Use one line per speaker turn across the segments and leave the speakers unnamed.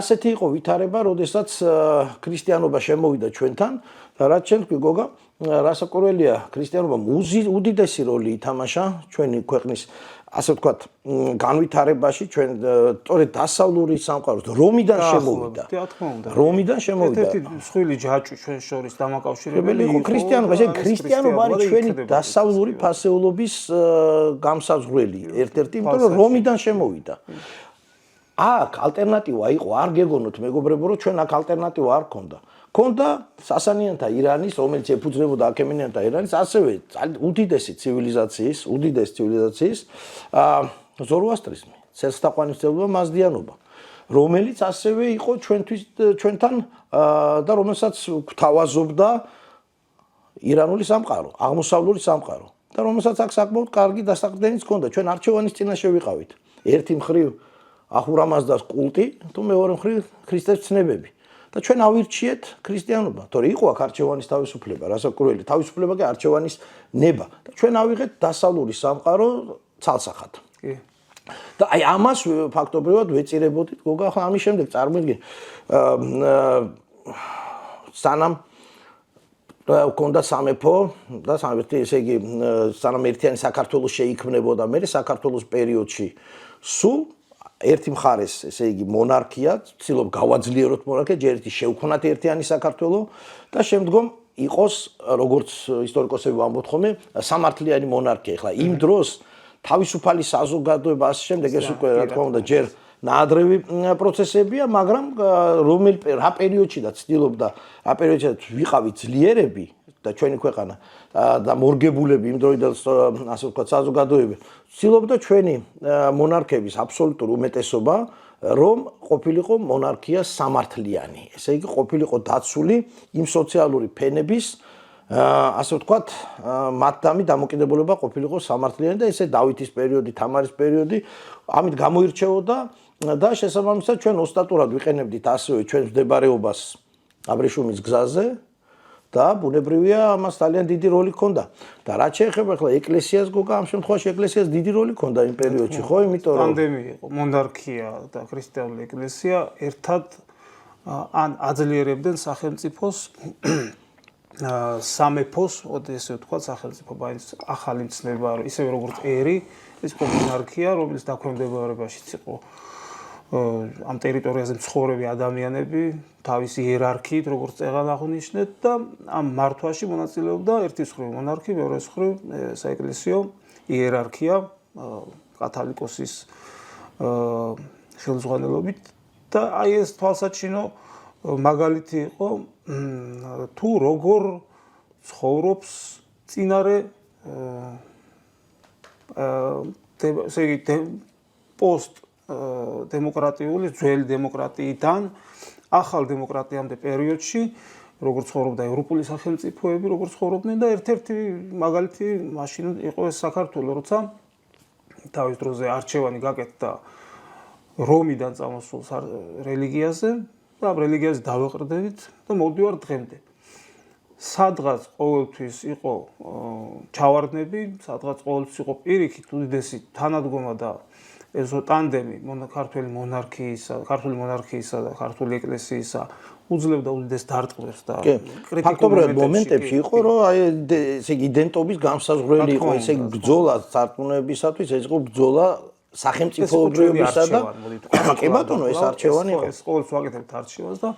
ასეთი იყო ვითარება, როდესაც ქრისტიანობა შემოვიდა ჩვენთან და რაც ჩვენ თქვი გოგა, რასაკვირველია, ქრისტიანობამ უდიდესი როლი ითამაშა ჩვენი ქვეყნის ასე ვთქვათ, განვითარებაში ჩვენ სწორედ დასავლური სამყაროს რომიდან შემოვიდა. რომიდან შემოვიდა.
ერთი მსხვილი ჯაჭვი ჩვენ შორის დამაკავშირებელი
იყო ქრისტიანობა. ქრისტიანობა არის ჩვენი დასავლური ფასეულობის გამსაზღვრელი ერთ-ერთი, იმიტომ რომ რომიდან შემოვიდა. აქ ალტერნატივა იყო, არ გეგონოთ მეგობრებო, რომ ჩვენ აქ ალტერნატივა არ ქონდა. ქონდა სასანიანთა ირანის, რომელიც ეფუძნებოდა აქემენიანთა ირანის, ასევე უდიდესი ცივილიზაციის, ზოროასტრიზმი, ცერცთაყვანისმცემლობა, მაზდიანობა, რომელიც ასევე იყო ჩვენთან და რომელსაც გვთავაზობდა ირანული სამყარო, აღმოსავლური სამყარო და რომელსაც აქ საკმაოდ კარგი დასაყრდენიც ჰქონდა. ჩვენ არჩევანის წინაშე ვიყავით. ერთი მხრივ აჰურამაზდას კულტი, თუ მეორე მხრივ ქრისტეს ცნებები. და ჩვენ ავირჩიეთ ქრისტიანობა, თორე იყო აქ არჩევანის თავისუფლება, რასაკვირველი თავისუფლება კი არჩევანის ნება და ჩვენ ავიღეთ დასავლური სამყარო ცალსახად. კი. და აი ამას ფაქტობრივად ვეწირებოდით გოგა, ახლა ამის შემდეგ წარმოიდგინე სანამ კონდა სამეფო და ესე იგი სანამ ერთიანი საქართველოს შეიქმნებოდა, მე საქართველოს პერიოდში სულ ერთი მხარეს, ესე იგი მონარქია, ცდილობ გავაძლიეროთ მონარქია, ჯერ ერთი შევქმნათ ერთიანი საქართველო და შემდგომ იყოს, როგორც ისტორიკოსები ვამბობთ ხოლმე, სამართლიანი მონარქია. ეხლა იმ დროს თავისუფალი საზოგადოება ასე შემდეგ ეს უკვე რა თქმა უნდა ჯერ ნაადრევი პროცესებია, მაგრამ რა პერიოდშიდაც ცდილობდა, რა პერიოდშიდაც ვიყავით ძლიერები და ჩვენი ქვეყანა და მორგებულები იმ დროიდან ასე ვთქვათ საზოგადოება ცდილობდა ჩვენი მონარქების აბსოლუტურ უმეტესობა რომ ყოფილიყო მონარქია სამართლიანი, ესე იგი ყოფილიყო დაცული იმ სოციალური ფენების ასე ვთქვათ მათდამი დამოკიდებულება ყოფილიყო სამართლიანი და ესე დავითის პერიოდი, თამარის პერიოდი ამით გამოირჩეოდა და შესაბამისად ჩვენ ოსტატურად ვიყენებდით ასევე ჩვენს მდებარეობას აბრეშუმის გზაზე და ბუნებრივია ამას ძალიან დიდი როლი ჰქონდა. და რაც შეეხება ახლა ეკლესიას გოგა, ამ შემთხვევაში ეკლესიას დიდი როლი ჰქონდა იმ პერიოდში, ხო? იმიტომ რომ
ტანდემი იყო, მონარქია და ქრისტიანული ეკლესია ერთად ან აძლიერებდნენ სახელმწიფოს სამეფოს, ესე ვთქვათ, სახელმწიფო მაინც ახალი მცნება, ისევე როგორც ერი, ეს იყო მონარქია, რომელიც დაქვემდებარებაშიც იყო ამ ტერიტორიაზე მცხოვრები ადამიანები თავისი იერარქიით, როგორც წეგან აღნიშნეთ და ამ მართვაში მონაწილეობდა ერთის მხრივ მონარქი, მეორეს მხრივ საეკლესიო იერარქია კათოლიკოსის ხელმძღვანელობით და აი ეს თვალსაჩინო მაგალითი იყო თუ როგორ ცხოვრობს წინარე ესე იგი პოსტ დემოკრატიული ძველი დემოკრატიიდან ახალ დემოკრატიამდე პერიოდში როგორც ცხოვრობდა ევროპული სახელმწიფოები, როგორც ცხოვრობდნენ და ერთ-ერთი მაგალითი მაშინ იყო ეს საქართველო, როცა თავის დროზე არჩევანი გაკეთდა რომიდან წამოსულ რელიგიაზე და ამ რელიგიაზე დავეყრდებით და მოვდივარ დღემდე. სადღაც ყოველთვის იყო ჩავარდნები, სადღაც ყოველთვის იყო პირიქით უდიდესი თანადგომა და ესო ტანდემი ქართული მონარქიისა და ქართული ეკლესიისა უძლევდა უდიდეს დარტყმებს და
ფაქტობრივად მომენტებში იყო რომ აი ესე იგი იდენტობის გამსაზღვრელი იყო, ესე იგი ბრძოლა სარწმუნოებისათვის, ეს იყო ბრძოლა სახელმწიფოებრიობისა და კი ბატონო ეს არჩევანი იყო.
ეს ყოველთვის ვაკეთებთ არჩევანს და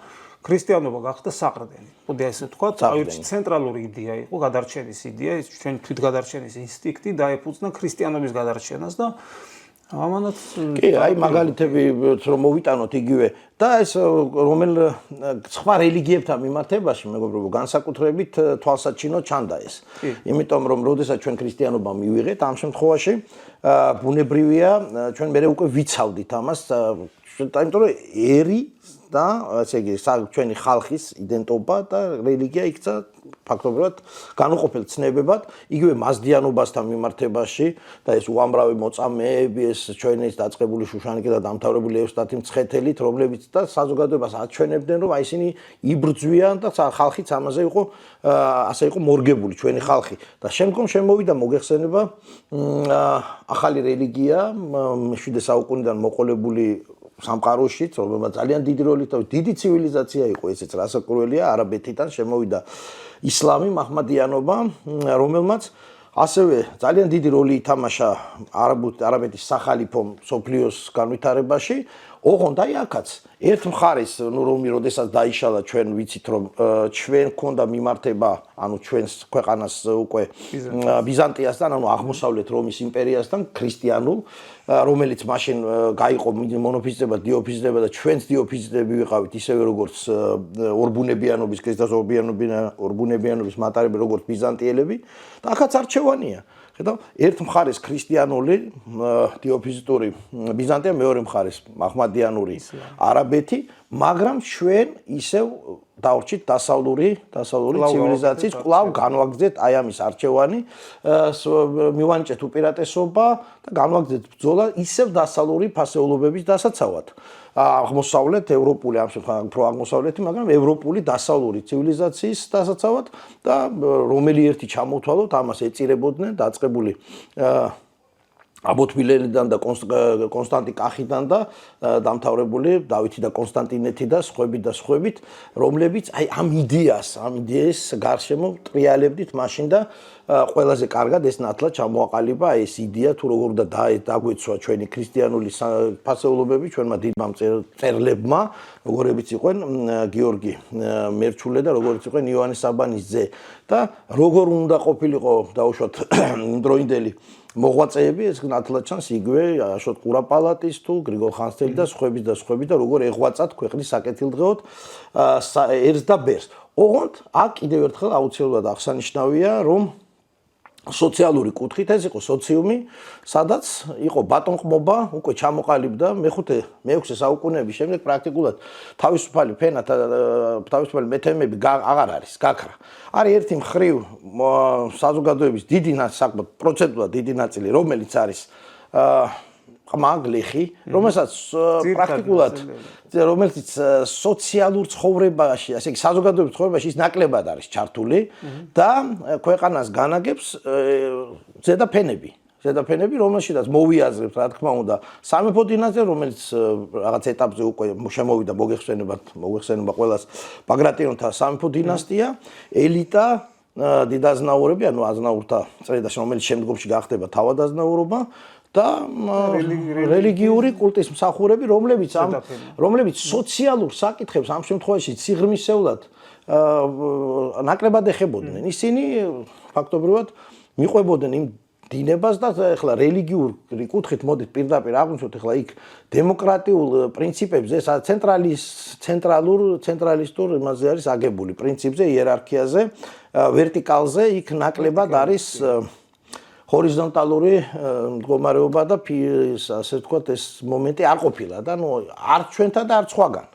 ქრისტიანობა გახდა საყრდენი. მოდი ასე ვთქვათ, თავისი ცენტრალური იდეა იყო გადარჩენის იდეა, ეს ჩვენ თვითგადარჩენის ინსტინქტი დაეფუძნა ქრისტიანობის გადარჩენას და ამანაც
კი, აი მაგალითები რომ მოვიტანოთ იგივე და ეს რომელ სხვა რელიგიებთან მიმართებაში მეგობრებო განსაკუთრებით თვალსაჩინო ჩანდა ეს. იმიტომ რომ როდესაც ჩვენ ქრისტიანობა მივიღეთ, ამ შემთხვევაში ბუნებრივია ჩვენ მე უკვე ვიცავდით ამას, იმიტომ რომ ერი და ესე იგი ჩვენი ხალხის იდენტობა და რელიგია იქცა ფაქტობრივად განუყოფელ ცნებებად, იგივე მაზდიანობასთან მიმართებაში და ეს უამრავი მოწამეები, ეს ჩვენი დაწყებული შუშანიკი და დამთავრებული ევსტათი მცხეთელით, რომლებიც და საზოგადოებას აჩვენებდნენ, რომ აი ისინი იბრძვიან და ხალხიც ამაზე იყო ასე იყო მორგებული ჩვენი ხალხი. და შემდგომ შემოვიდა მოგეხსენება ახალი რელიგია, 7 საუკუნიდან მოყოლებული სამყაროშიც, რომელმაც ძალიან დიდი როლი და დიდი ცივილიზაცია იყო ესეც რასაკვირველია, არაბეთიდან შემოვიდა ისლამი, მაჰმადიანობა, რომელმაც ასევე ძალიან დიდი როლი ითამაშა არაბეთის სახალიფო სოფლიოს განვითარებაში. ოღონდ აი აქაც ერთ მხარეს, როდესაც დაიშალა ჩვენ ვიცით რომ ჩვენ ქონდა მიმართება, ჩვენს ქვეყანას უკვე ბიზანტიასთან, აღმოსავლეთ რომის იმპერიასთან, ქრისტიანულ, რომელიც მაშინ გაიყო მონოფიზიტება, დიოფიზიტება და ჩვენც დიოფიზიტები ვიყავით, ისევე როგორც ორბუნებიანობის, ქრისტეს ორბუნებიანობის მატარებელი, როგორც ბიზანტიელები და აქაც არჩევანია. ხედავ, ერთ მხარეს ქრისტიანული დიოფიზიტური ბიზანტია, მეორე მხარეს მაჰმადიანური არაბეთი, მაგრამ ჩვენ ისევ დავრჩით დასავლური ცივილიზაციის კვლავ განვაგრძეთ აი ამის არჩევანი, მივანიჭეთ უპირატესობა და განვაგრძეთ ბრძოლა ისევ დასავლური ფასეულობების დასაცავად. აღმოსავლეთ ევროპული ამ შემთხვევაში უფრო აღმოსავლეთი, მაგრამ ევროპული დასავლური ცივილიზაციის დასაცავად და რომელი ერთი ჩამოთვალოთ, ამას ეწირებოდნენ დაწყებული აბოთმილენიდან და კონსტანტი კახიდან და დამთავრებული დავითი და კონსტანტინეთი და სხვებით, რომლებიც აი ამ იდეას გარშემო ტრიალებდით მაშინ და ყველაზე კარგად ეს ნათლად ჩამოაყალიბა ეს იდეა თუ როგორ და დაგვეცვა ჩვენი ქრისტიანული ფასეულობები ჩვენმა დიდმა მწერლებმა, როგორებიც იყვნენ გიორგი მერჩულე და როგორიც იყვნენ იოანე საბანის ძე და როგორ უნდა ყოფილიყო დაუშვათ იმდროინდელი მოღვაწეები, ეს ნათლად ჩანს იგივე აშოტ ყურაპალატის თუ გრიგოლ ხანძთელი და სხვები და როგორ ეღვაწათ ქვეყნის საკეთილდღეოდ ერს და ბერს. ოღონდ აქ კიდევ ერთხელ აუცილებლად აღსანიშნავია, რომ სოციალური კუთხით ეს იყო სოციუმი, სადაც იყო ბატონყმობა, უკვე ჩამოყალიბდა მე-6 საუკუნეების შემდეგ პრაქტიკულად თავისუფალი ფენა და თავისუფალი მეთემები აღარ არის, გაქრა. არის ერთი მხრივ საზოგადოების დიდი საკმაოდ პროცენტულად დიდი ნაწილი, რომელიც არის ყმაგლეხი, რომელსაც პრაქტიკულად რომელიც სოციალურ ცხოვრებაში, ასე იგი საზოგადოების ცხოვრებაში ის ნაკლებად არის ჩართული და ქვეყანას განაგებს ზედაფენები, რომელშიც მოვიაზრებთ, რა თქმა უნდა, სამეფო დინასტია, რომელიც რაღაც ეტაპზე უკვე შემოვიდა მოგეხსენება ყველას ბაგრატიონთა სამეფო დინასტია, ელიტა, დიდაზნაურები, აზნაურთა წრედაში, რომელიც შემდგომში გახდება თავადაზნაურობა და რელიგიური კულტის მსახურები, რომლებიც სოციალურ საკითხებს ამ შემთხვევაში სიღრმისეულად ნაკლებად ეხებოდნენ. ისინი ფაქტობრივად მიყვებოდნენ იმ დინებას და ეხლა რელიგიური კუთხით მოდით პირდაპირ აღვნიშნოთ, ეხლა იქ დემოკრატიულ პრინციპებზე, ცენტრალისტურ იმაზე არის აგებული პრინციპზე, იერარქიაზე, ვერტიკალზე, იქ ნაკლებად არის ჰორიზონტალური მდგომარეობა და ასე ვთქვათ ეს მომენტი არ ყოფილა და არ ჩვენთან და არ სხვაგან.